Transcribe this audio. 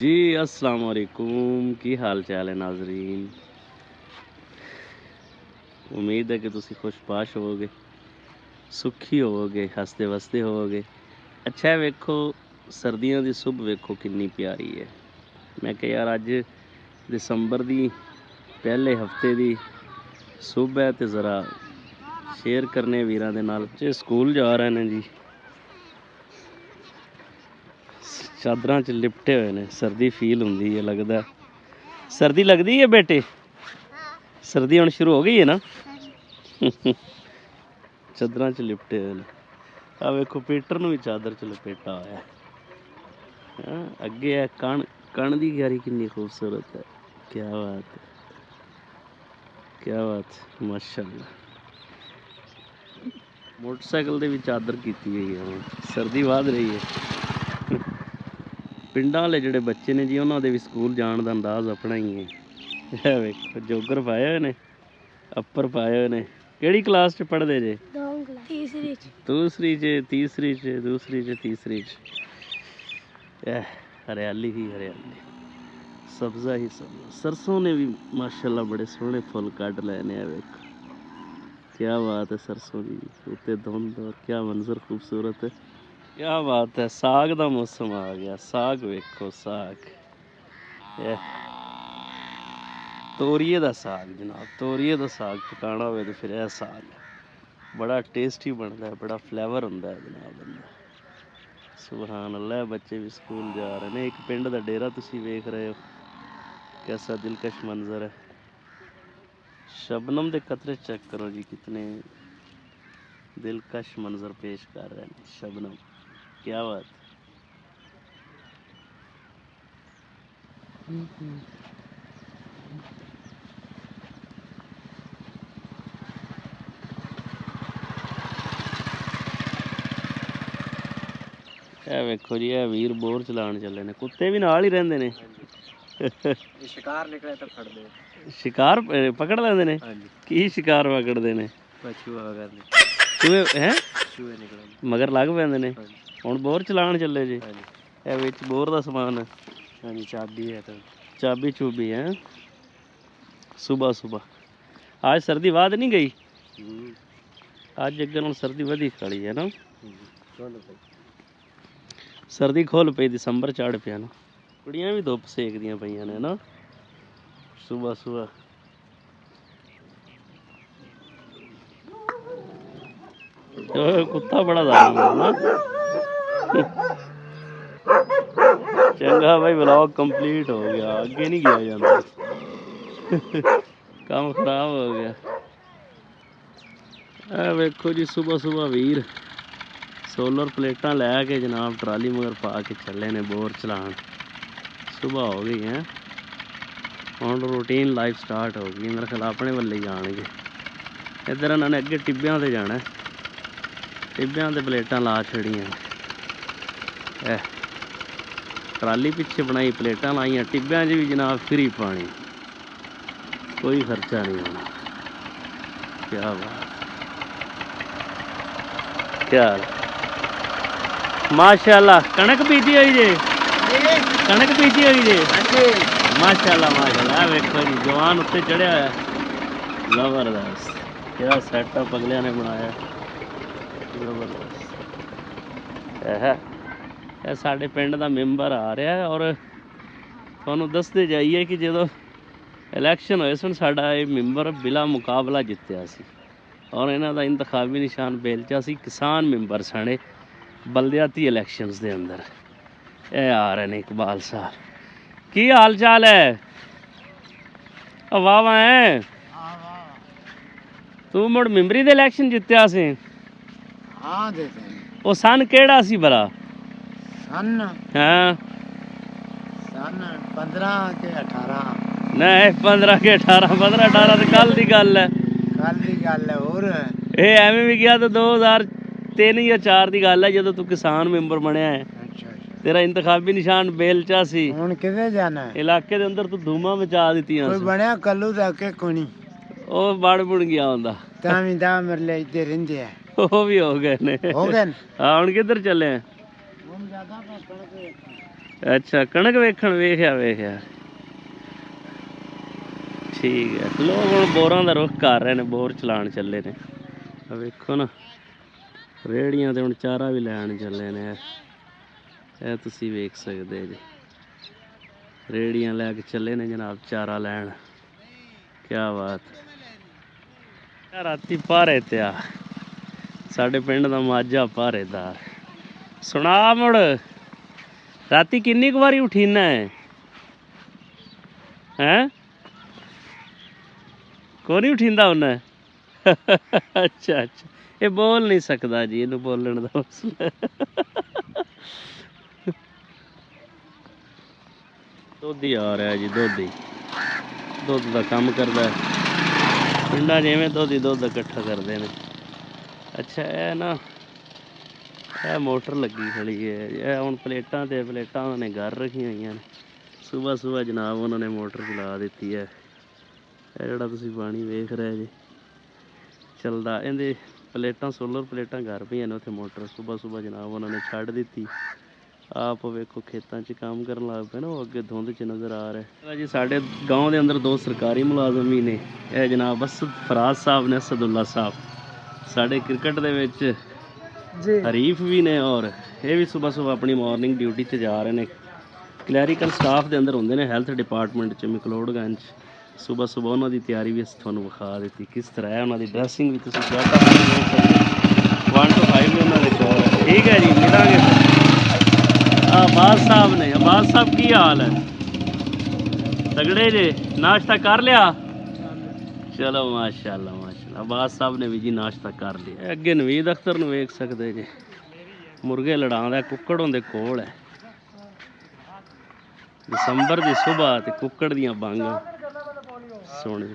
जी अस्सलाम वालेकुम की हाल चाल है नाजरीन। उम्मीद है कि तुसी खुशबाश होवोगे, सुखी होवोगे, हसते वसते होवोगे। अच्छा है, वेखो सर्दियों की सुबह वेखो कितनी प्यारी है। मैं कहा यार अज दिसंबर दी पहले हफ्ते की सुबह है तो ज़रा शेयर करने वीरां दे नाल। बच्चे स्कूल जा रहे हैं जी, चादरां च लिपटे हुए ने, सर्दी फील होंदी है, लगता सर्दी लगती है बेटे? सर्दी हुण शुरू हो गई है ना? चादरां च लिपटे हुए ने। आ वेखो पीटर नूं भी चादर च लपेटा होया है। अगे है कण, कण दी क्यारी कितनी खूबसूरत है। क्या बात है, क्या बात है, माशाअल्लाह। मोटरसाइकिल दे भी चादर कीती हुई है, हुण सर्दी वध रही है। पिंडां वाले जिहड़े बच्चे ने जी, उन्हां दे भी स्कूल जाण दा अंदाज़ अपना ही है। वेखो जोगर पाए हुए ने, अपर पाए हुए ने। किहड़ी क्लास च पढ़दे जे? तीसरी दूसरी च, तीसरी च, दूसरी च, तीसरी च। हरियाली ही हरियाली, सब्ज़ा ही सब्ज़ा। सरसों ने भी माशाल्लाह बड़े सोहने फुल कढ लैने आ। वेखो क्या बात है, सरसों दी उत्ते धुंध, और क्या मंजर खूबसूरत है। क्या बात है, साग दा मौसम आ गया। साग वेखो, साग तोरिए दा साग जनाब, तोरिए दा साग पकाना होवे तो फिर यह साग है। बड़ा टेस्टी बनता है, बड़ा फ्लेवर होंदा है जनाब अंदर। सुभान अल्लाह। बच्चे भी स्कूल जा रहे हैं। एक पिंड दा डेरा तुसी वेख रहे हो, कैसा दिलकश मंजर है। शबनम दे कतरे चेक करो जी, कितने दिलकश मंजर पेश कर रहे हैं शबनम। क्या बात है। वेखो जी, ये वीर बोर चलान चले ने। कुत्ते भी नाल ही रहंदे ने। शिकार निकले तो फड़ दे। शिकार पकड़ लेंदे ने? की शिकार पकड़दे ने? चूहा वगैरह चूहे हैं? चूहे निकले मगर लग पैंदे ने। हुण बोर चलान चले जी? ए विच बोर दा समान है? हाँ जी, चाबी है तो चाबी चूबी है। सुबह सुबह आज सर्दी वध नहीं गई? आज अगे नाल सर्दी वधी खड़ी है ना? सर्दी खुल पई, दिसंबर चढ़ पिया ना। कुड़ियां भी धुप सेकदियां पईयां ने ना सुबह सुबह। कुत्ता बड़ा जालिम है ना। चंगा भाई, ब्लॉग कंप्लीट हो गया, अगे नहीं गया जाता। काम खराब हो गया। ए वेखो जी, सुबह सुबह वीर सोलर प्लेटां लैके जनाब ट्राली मगर पा के चले ने बोर चलान। सुबह हो गई है, हुण रूटीन लाइफ स्टार्ट हो गई। मेरे ख्याल अपने वाले ही जाणगे। इधर इन्होंने अगे टिब्बियां ते जाना, टिब्बियां ते प्लेटां ला छड़ियां। ट्राली पिछे बनाई, प्लेटां लाइयां, टिब्बियां च भी जनाब फ्री पानी, कोई खर्चा नहीं होना। क्या बात, क्या माशाल्लाह। कणक बीजी हुई जे? कणक बीजी हुई जे? माशाल्लाह माशाल्लाह। वेखो जी, जवान उत्ते चढ़िया है, जबरदस्त। क्या सैटअप अगलिया ने बनाया, जबरदस्त है। ਇਹ ਸਾਡੇ ਪਿੰਡ ਦਾ ਮੈਂਬਰ ਆ ਰਿਹਾ, ਔਰ ਤੁਹਾਨੂੰ ਦੱਸਦੇ ਜਾਈਏ ਕਿ ਜਦੋਂ ਇਲੈਕਸ਼ਨ ਹੋਏ ਸਨ, ਸਾਡਾ ਇਹ ਮੈਂਬਰ ਬਿਲਾ ਮੁਕਾਬਲਾ ਜਿੱਤਿਆ ਸੀ, ਔਰ ਇਹਨਾਂ ਦਾ ਇੰਤਖਾਬੀ ਨਿਸ਼ਾਨ ਬੇਲਚਾ ਸੀ। ਕਿਸਾਨ ਮੈਂਬਰ ਸਣੇ ਬਲਦਿਆਤੀ ਇਲੈਕਸ਼ਨਸ ਦੇ ਅੰਦਰ। ਇਹ ਆ ਰਹੇ ਨੇ ਇਕਬਾਲ ਸਾਹਿਬ। ਕੀ ਹਾਲ ਚਾਲ ਹੈ? ਵਾਹ ਵਾਹ ਹੈ। ਤੂੰ ਮੁੜ ਮੈਂਬਰੀ ਦੇ ਇਲੈਕਸ਼ਨ ਜਿੱਤਿਆ ਸੀ? हाँ दे ਉਹ ਸਨ ਕਿਹੜਾ ਸੀ ਭਲਾ? सन ਹਾਂ सन 15 के 18 नहीं 15 के 18, 15 18 तो कल की गल है। कल की गल है। और ये एवं भी गया तो 2003 या 4 की गल है, जो तू किसान मैंबर बनया है। अच्छा तेरा इंतखाबी निशान बेलचा सी। हुन किथे जाना है? इलाके दे अंदर तू धूमा मचा दित्तियां कोई सी। बनया कल्लू दा के कोनी? ओ बड़ बुड़ गया हुंदा। तावी दा मेरे लिए इधर रहंदे है। वो भी हो गए ने। हो गए हाँ, हुण किधर चले हैं? हुन ज्यादा मैं कणक ਅੱਛਾ ਕਣਕ ਵੇਖਣ ਵੇਖਿਆ ਵੇਖਿਆ ਠੀਕ ਹੈ। ਲੋਕ ਹੁਣ ਬੋਰਾਂ ਦਾ ਰੁੱਖ ਕਰ ਰਹੇ ਨੇ, ਬੋਰ ਚਲਾਉਣ ਚੱਲੇ ਨੇ। ਆ ਵੇਖੋ ਨਾ ਰੇਹੜੀਆਂ ਤੇ ਹੁਣ ਚਾਰਾ ਵੀ ਲੈਣ ਚੱਲੇ ਨੇ। ਇਹ ਤੁਸੀਂ ਵੇਖ ਸਕਦੇ ਜੀ, ਰੇਹੜੀਆਂ ਲੈ ਕੇ ਚੱਲੇ ਨੇ ਜਨਾਬ ਚਾਰਾ ਲੈਣ। ਕਿਆ ਬਾਤ ਹੈ। ਰਾਤੀ ਭਾਰੇ ਤੇ ਆ ਸਾਡੇ ਪਿੰਡ ਦਾ ਮਾਝਾ ਭਾਰੇਦਾਰ। ਸੁਣਾ ਮੁੜ ਰਾਤੀ ਕਿੰਨੀ ਕੁ ਵਾਰੀ ਉਠੀਨਾ ਹੈ? ਹੈਂ ਕੋਈ ਨਹੀਂ ਉਠੀਂਦਾ ਉਹਨੇ? ਅੱਛਾ ਅੱਛਾ, ਇਹ ਬੋਲ ਨਹੀਂ ਸਕਦਾ ਜੀ, ਇਹਨੂੰ ਬੋਲਣ ਦਾ ਦੋਧੀ ਆ ਰਿਹਾ ਜੀ, ਦੋਧੀ ਦੁੱਧ ਦਾ ਕੰਮ ਕਰਦਾ ਪਿੰਡਾਂ 'ਚ, ਜਿਵੇਂ ਦੋਧੀ ਦੁੱਧ ਇਕੱਠਾ ਕਰਦੇ ਨੇ। ਅੱਛਾ ਇਹ ਨਾ ਇਹ ਮੋਟਰ ਲੱਗੀ ਖੜੀ ਹੈ, ਇਹ ਹੁਣ ਪਲੇਟਾਂ ਤੇ ਪਲੇਟਾਂ ਉਹਨਾਂ ਨੇ ਘਰ ਰੱਖੀਆਂ ਹੋਈਆਂ ਨੇ। ਸੁਬਾਹ ਸੁਬਾਹ ਜਨਾਬ ਉਹਨਾਂ ਨੇ ਮੋਟਰ ਚਲਾ ਦਿੱਤੀ ਹੈ। ਇਹ ਜਿਹੜਾ ਤੁਸੀਂ ਪਾਣੀ ਵੇਖ ਰਹੇ ਜੀ ਚੱਲਦਾ, ਇਹਦੇ ਪਲੇਟਾਂ ਸੋਲਰ ਪਲੇਟਾਂ ਘਰ ਪਈਆਂ ਨੇ, ਉੱਥੇ ਮੋਟਰ ਸੁਬਾਹ ਸੁਬਾਹ ਜਨਾਬ ਉਹਨਾਂ ਨੇ ਛੱਡ ਦਿੱਤੀ। ਆਪ ਵੇਖੋ ਖੇਤਾਂ 'ਚ ਕੰਮ ਕਰਨ ਲੱਗ ਪਏ ਨਾ, ਉਹ ਅੱਗੇ ਧੁੰਦ 'ਚ ਨਜ਼ਰ ਆ ਰਿਹਾ ਜੀ। ਸਾਡੇ ਗਾँव ਦੇ ਅੰਦਰ ਦੋ ਸਰਕਾਰੀ ਮੁਲਾਜ਼ਮ ਵੀ ਨੇ, ਇਹ ਜਨਾਬ ਅਸਦ ਫਰਾਜ਼ ਸਾਹਿਬ ਨੇ, ਅਸਦੁੱਲਾ ਸਾਹਿਬ ਸਾਡੇ ਕ੍ਰਿਕਟ ਦੇ ਵਿੱਚ ਹਰੀਫ ਵੀ ਨੇ, ਔਰ ਇਹ ਵੀ ਸੁਬਾਹ ਸੁਬਾਹ ਆਪਣੀ ਮਾਰਨਿੰਗ ਡਿਊਟੀ 'ਤੇ ਜਾ ਰਹੇ ਨੇ। ਕਲੈਰੀਕਲ ਸਟਾਫ ਦੇ ਅੰਦਰ ਹੁੰਦੇ ਨੇ, ਹੈਲਥ ਡਿਪਾਰਟਮੈਂਟ 'ਚ ਮਕਲੋੜਗੰਜ। ਸੁਬਾਹ ਸੁਬਾਹ ਉਹਨਾਂ ਦੀ ਤਿਆਰੀ ਵੀ ਅਸੀਂ ਤੁਹਾਨੂੰ ਵਿਖਾ ਦਿੱਤੀ ਕਿਸ ਤਰ੍ਹਾਂ ਹੈ। ਉਹਨਾਂ ਦੀ ਡਰੈਸਿੰਗ ਵੀ ਤੁਸੀਂ ਜ਼ਿਆਦਾ 1 to 5 ਵੀ ਉਹਨਾਂ ਦੇ ਕੋਲ ਹੈ। ਠੀਕ ਹੈ ਜੀ, ਮਿਲਾਂਗੇ ਫਿਰ। ਆਬਾਜ਼ ਸਾਹਿਬ ਨੇ, ਆਬਾਜ਼ ਸਾਹਿਬ ਕੀ ਹਾਲ ਹੈ? ਤਗੜੇ ਜੇ, ਨਾਸ਼ਤਾ ਕਰ ਲਿਆ? ਚਲੋ ਮਾਸ਼ਾਅੱਲਾ ਮਾਸ਼ਾਅੱਲਾ, ਆਬਾਜ਼ ਸਾਹਿਬ ਨੇ ਵੀ ਜੀ ਨਾਸ਼ਤਾ ਕਰ ਲਿਆ। ਅੱਗੇ ਨਵੀਦ ਅਖਤਰ ਨੂੰ ਵੇਖ ਸਕਦੇ ਜੇ, ਮੁਰਗੇ ਲੜਾਉਂਦਾ, ਕੁੱਕੜ ਉਹਦੇ ਕੋਲ ਹੈ। ਦਸੰਬਰ ਦੀ ਸੁਬਾਹ ਤੇ ਕੁੱਕੜ ਦੀਆਂ ਬਾਂਗਾਂ ਸੋਹਣੇ।